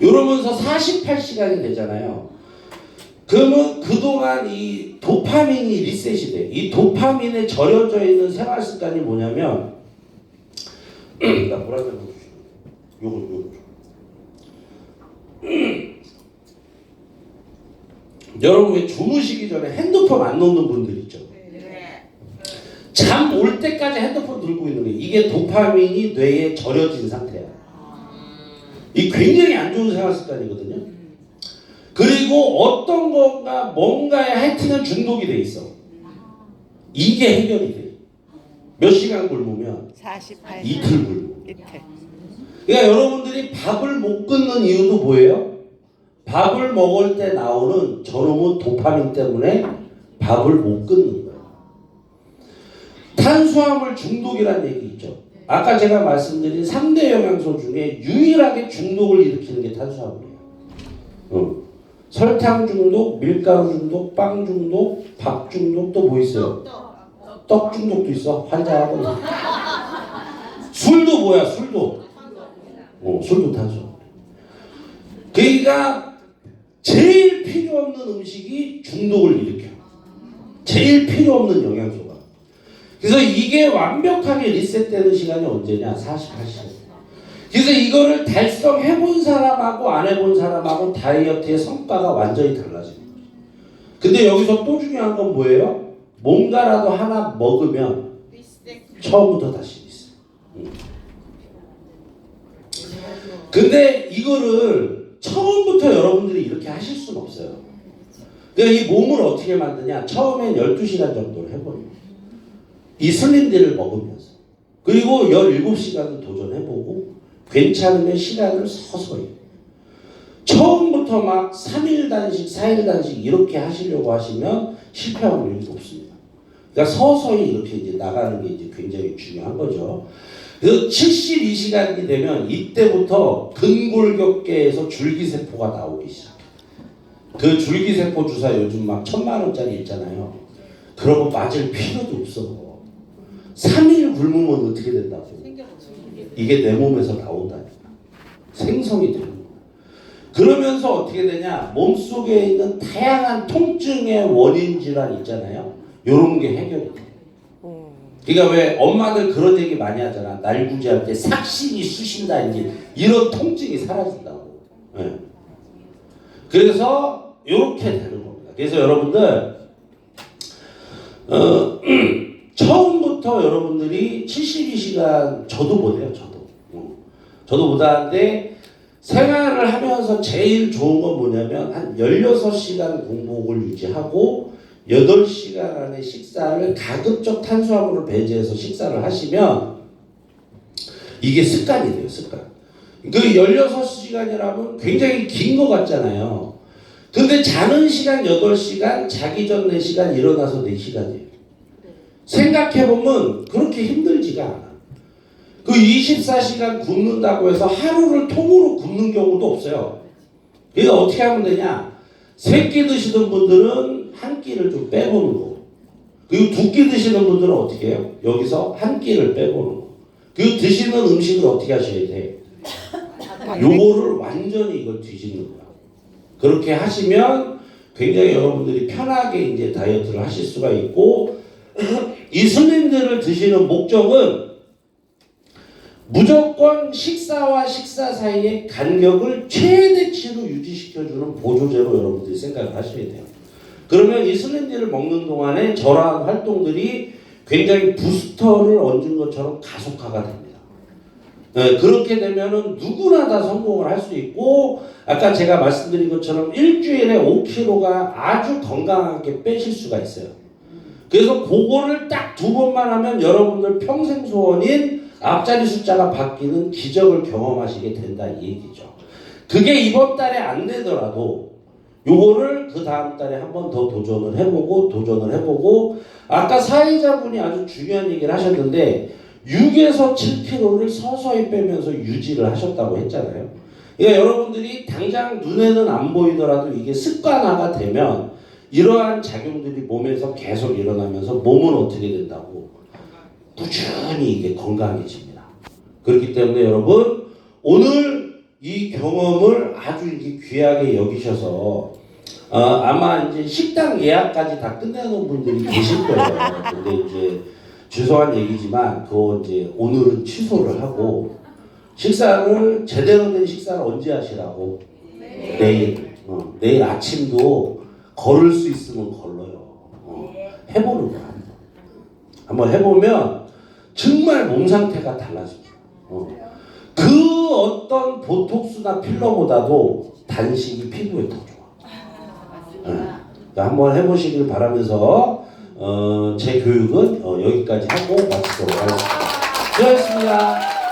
Speaker 1: 이러면서 48시간이 되잖아요. 그러면 그동안 이 도파민이 리셋이 돼. 이 도파민에 절여져 있는 생활 습관이 뭐냐면, 나 뭐라 그래? 요거. 여러분 왜 주무시기 전에 핸드폰 안 놓는 분들 있죠? 잠 올 때까지 핸드폰 들고 있는 거예요. 이게 도파민이 뇌에 절여진 상태야. 이 굉장히 안 좋은 생활 습관이거든요. 그리고 어떤 건가 뭔가에 하여튼은 중독이 돼 있어. 이게 해결이 돼. 몇 시간 굶으면?
Speaker 3: 48시간.
Speaker 1: 이틀 굶고.
Speaker 3: 이틀.
Speaker 1: 그러니까 여러분들이 밥을 못 끊는 이유도 뭐예요? 밥을 먹을 때 나오는 저놈의 도파민 때문에 밥을 못 끊는 거예요. 탄수화물 중독이라는 얘기 있죠. 아까 제가 말씀드린 3대 영양소 중에 유일하게 중독을 일으키는 게 탄수화물이에요. 설탕 중독, 밀가루 중독, 빵 중독, 밥 중독, 또 뭐 있어요? 떡 중독도 있어. 환장하거든. 술도 뭐야? 술도. 술도 탄수화물. 그러니까 제일 필요 없는 음식이 중독을 일으켜요. 제일 필요 없는 영양소가. 그래서 이게 완벽하게 리셋되는 시간이 언제냐? 48시간. 그래서 이거를 달성해본 사람하고 안 해본 사람하고 다이어트의 성과가 완전히 달라지는 거죠. 근데 여기서 또 중요한 건 뭐예요? 뭔가라도 하나 먹으면 처음부터 다시 있어. 근데 이거를 처음부터 여러분들이 이렇게 하실 수는 없어요. 그러니까 이 몸을 어떻게 만드냐? 처음엔 12시간 정도를 해버려요. 이 슬림디를 먹으면서. 그리고 17시간을 도전해보고 괜찮으면 시간을 서서히. 처음부터 막 3일 단식, 4일 단식 이렇게 하시려고 하시면 실패 확률이 높습니다. 그러니까 서서히 이렇게 이제 나가는 게 이제 굉장히 중요한 거죠. 그래서 72시간이 되면 이때부터 근골격계에서 줄기세포가 나오기 시작해요. 그 줄기세포 주사 요즘 막 1,000만 원짜리 있잖아요. 그런 거 맞을 필요도 없어. 3일 굶으면 어떻게 된다고? 이게 내 몸에서 나온다니까. 생성이 되는 거야. 그러면서 어떻게 되냐? 몸속에 있는 다양한 통증의 원인 질환 있잖아요. 요런 게 해결이 돼. 그러니까 왜 엄마들 그런 얘기 많이 하잖아. 날구지할 때 삭신이 쑤신다 이제 이런 통증이 사라진다고. 네. 그래서 이렇게 되는 겁니다. 그래서 여러분들 처음부터 여러분들이 72시간 저도 못해요. 저도 못하는데 생활을 하면서 제일 좋은 건 뭐냐면 한 16시간 공복을 유지하고 8시간 안에 식사를 가급적 탄수화물을 배제해서 식사를 하시면 이게 습관이 돼요. 습관. 그 16시간이라면 굉장히 긴 것 같잖아요. 근데 자는 시간 8시간, 자기 전 4시간, 일어나서 4시간이에요. 생각해보면 그렇게 힘들지가 않아. 그 24시간 굶는다고 해서 하루를 통으로 굶는 경우도 없어요. 그러니까 어떻게 하면 되냐? 3끼 드시던 분들은 한 끼를 좀 빼보는 거고, 그리고 2끼 드시는 분들은 어떻게 해요? 여기서 한 끼를 빼보는 거. 그리고 드시는 음식을 어떻게 하셔야 돼? 요거를 완전히 이걸 뒤집는 거야. 그렇게 하시면 굉장히 여러분들이 편하게 이제 다이어트를 하실 수가 있고, 이 슬림들을 드시는 목적은 무조건 식사와 식사 사이의 간격을 최대치로 유지시켜주는 보조제로 여러분들이 생각을 하셔야 돼요. 그러면 이 슬림디를 먹는 동안에 저러한 활동들이 굉장히 부스터를 얹은 것처럼 가속화가 됩니다. 네, 그렇게 되면은 누구나 다 성공을 할 수 있고, 아까 제가 말씀드린 것처럼 일주일에 5kg가 아주 건강하게 빼실 수가 있어요. 그래서 그거를 딱 2번만 하면 여러분들 평생 소원인 앞자리 숫자가 바뀌는 기적을 경험하시게 된다 이 얘기죠. 그게 이번 달에 안 되더라도 요거를 그 다음 달에 한 번 더 도전을 해보고 아까 사회자분이 아주 중요한 얘기를 하셨는데 6에서 7kg를 서서히 빼면서 유지를 하셨다고 했잖아요. 그러니까 여러분들이 당장 눈에는 안 보이더라도 이게 습관화가 되면 이러한 작용들이 몸에서 계속 일어나면서 몸은 어떻게 된다고? 꾸준히 이게 건강해집니다. 그렇기 때문에 여러분 오늘 이 경험을 아주 이렇게 귀하게 여기셔서 아마 이제 식당 예약까지 다 끝내놓은 분들이 계실 거예요. 근데 이제 죄송한 얘기지만 그거 이제 오늘은 취소를 하고 식사를 제대로 된 식사를 언제 하시라고? 내일. 내일 아침도 걸을 수 있으면 걸러요. 해보는 거야. 한번 해보면 정말 몸 상태가 달라집니다. 그 어떤 보톡스나 필러보다도 단식이 피부에 더 좋아. 그러니까 한번 해보시길 바라면서 제 교육은 여기까지 하고 마치도록 하겠습니다. 수고하셨습니다.